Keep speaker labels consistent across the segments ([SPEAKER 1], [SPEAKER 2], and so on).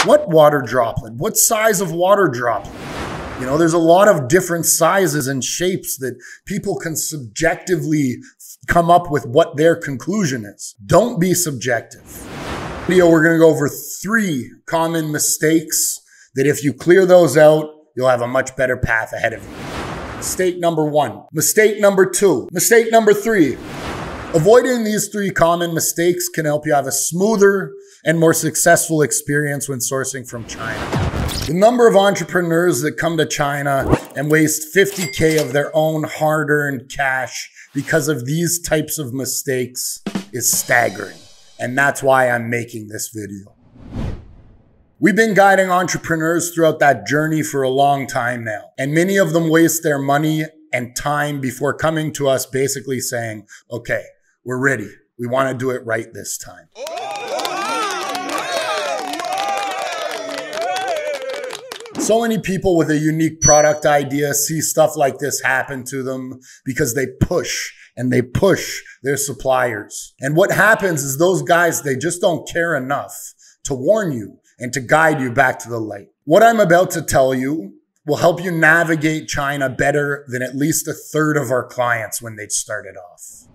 [SPEAKER 1] What water droplet? What size of water droplet? You know, there's a lot of different sizes and shapes that people can subjectively come up with what their conclusion is. Don't be subjective. Video, we're going to go over 3 common mistakes that if you clear those out, you'll have a much better path ahead of you. Mistake number 1. Mistake number 2. Mistake number 3. Avoiding these 3 common mistakes can help you have a smoother and more successful experience when sourcing from China. The number of entrepreneurs that come to China and waste 50K of their own hard-earned cash because of these types of mistakes is staggering. And that's why I'm making this video. We've been guiding entrepreneurs throughout that journey for a long time now, and many of them waste their money and time before coming to us basically saying, okay, we're ready. We want to do it right this time. So many people with a unique product idea see stuff like this happen to them because they push their suppliers. And what happens is those guys, they just don't care enough to warn you and to guide you back to the light. What I'm about to tell you will help you navigate China better than at least 1/3 of our clients when they started off.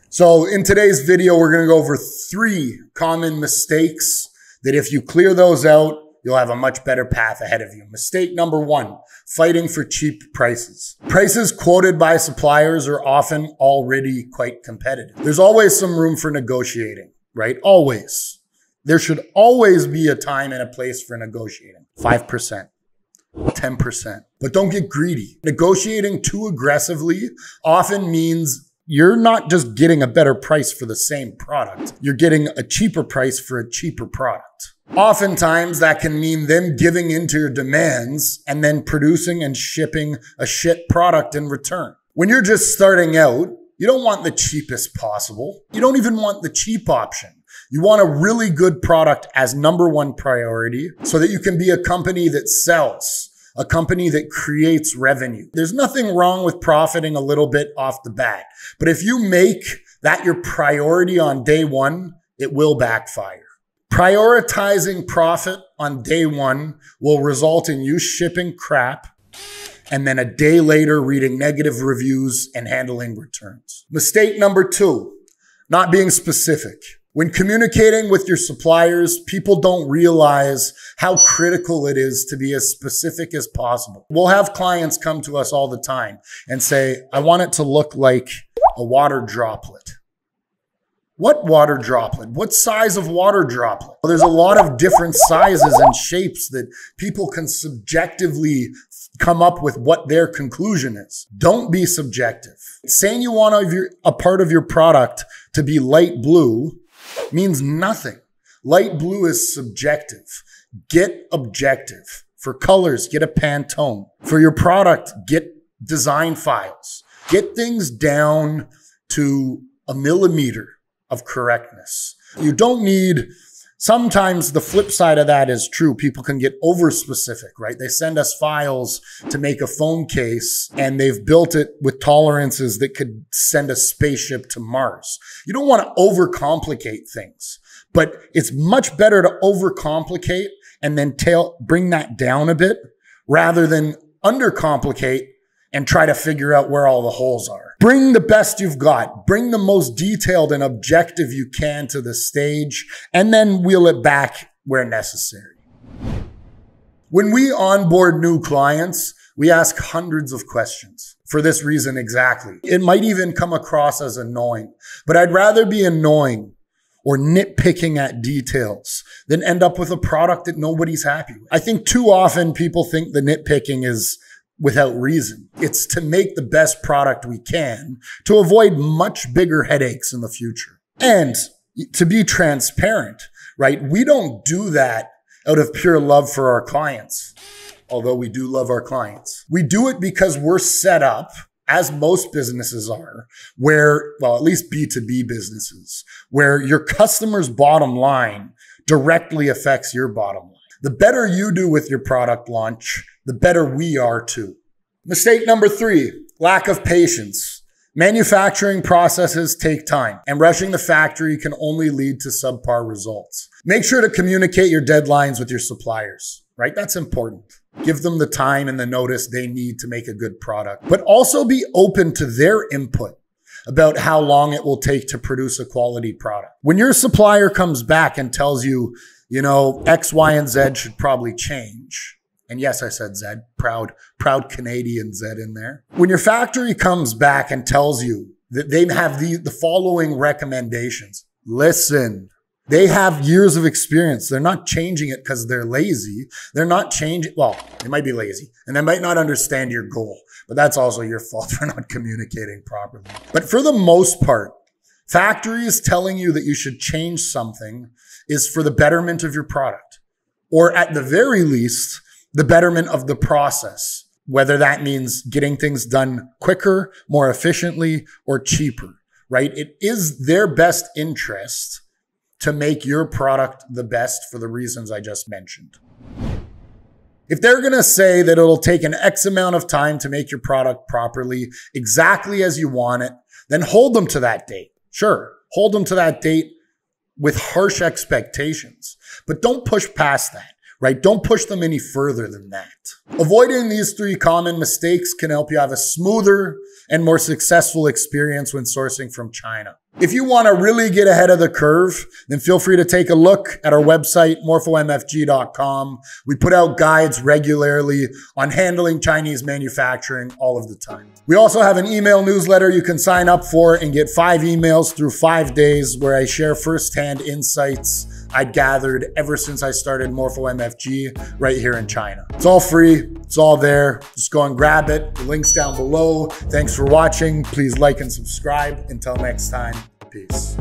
[SPEAKER 1] So in today's video, we're going to go over 3 common mistakes that if you clear those out, you'll have a much better path ahead of you. Mistake number 1, fighting for cheap prices. Prices quoted by suppliers are often already quite competitive. There's always some room for negotiating, right? Always. There should always be a time and a place for negotiating. 5%, 10%. But don't get greedy. Negotiating too aggressively often means you're not just getting a better price for the same product. You're getting a cheaper price for a cheaper product. Oftentimes that can mean them giving into your demands and then producing and shipping a shit product in return. When you're just starting out, you don't want the cheapest possible. You don't even want the cheap option. You want a really good product as number 1 priority so that you can be a company that sells, a company that creates revenue. There's nothing wrong with profiting a little bit off the bat, but if you make that your priority on day 1, it will backfire. Prioritizing profit on day 1 will result in you shipping crap and then a day later reading negative reviews and handling returns. Mistake number 2, not being specific. When communicating with your suppliers, people don't realize how critical it is to be as specific as possible. We'll have clients come to us all the time and say, I want it to look like a water droplet. What water droplet? What size of water droplet? Well, there's a lot of different sizes and shapes that people can subjectively come up with what their conclusion is. Don't be subjective. Saying you want a part of your product to be light blue means nothing. Light blue is subjective. Get objective. For colors, get a Pantone. For your product, get design files. Get things down to a millimeter of correctness. You don't need, sometimes the flip side of that is true. People can get over specific, right? They send us files to make a phone case and they've built it with tolerances that could send a spaceship to Mars. You don't want to overcomplicate things, but it's much better to overcomplicate and then bring that down a bit rather than undercomplicate and try to figure out where all the holes are. Bring the best you've got. Bring the most detailed and objective you can to the stage, and then wheel it back where necessary. When we onboard new clients, we ask hundreds of questions for this reason exactly. It might even come across as annoying, but I'd rather be annoying or nitpicking at details than end up with a product that nobody's happy with. I think too often people think the nitpicking is without reason. It's to make the best product we can to avoid much bigger headaches in the future. And to be transparent, right? We don't do that out of pure love for our clients, although we do love our clients. We do it because we're set up, as most businesses are, where, well, at least B2B businesses, where your customer's bottom line directly affects your bottom line. The better you do with your product launch, the better we are too. Mistake number 3, lack of patience. Manufacturing processes take time, and rushing the factory can only lead to subpar results. Make sure to communicate your deadlines with your suppliers, right? That's important. Give them the time and the notice they need to make a good product, but also be open to their input about how long it will take to produce a quality product. When your supplier comes back and tells you, X, Y, and Z should probably change. And yes, I said Z, proud Canadian Z in there. When your factory comes back and tells you that they have the following recommendations, listen. They have years of experience. They're not changing it because they're lazy. They're not changing, well, they might be lazy and they might not understand your goal, but that's also your fault for not communicating properly. But for the most part, factories telling you that you should change something is for the betterment of your product, or at the very least, the betterment of the process, whether that means getting things done quicker, more efficiently, or cheaper, right? It is their best interest to make your product the best for the reasons I just mentioned. If they're going to say that it'll take an X amount of time to make your product properly, exactly as you want it, then hold them to that date. Sure, hold them to that date with harsh expectations, but don't push past that. Right? Don't push them any further than that. Avoiding these 3 common mistakes can help you have a smoother and more successful experience when sourcing from China. If you want to really get ahead of the curve, then feel free to take a look at our website, MorphoMFG.com. We put out guides regularly on handling Chinese manufacturing all of the time. We also have an email newsletter you can sign up for and get 5 emails through 5 days where I share firsthand insights I'd gathered ever since I started MorphoMFG right here in China. It's all free. It's all there. Just go and grab it. The link's down below. Thanks for watching. Please like and subscribe. Until next time, peace.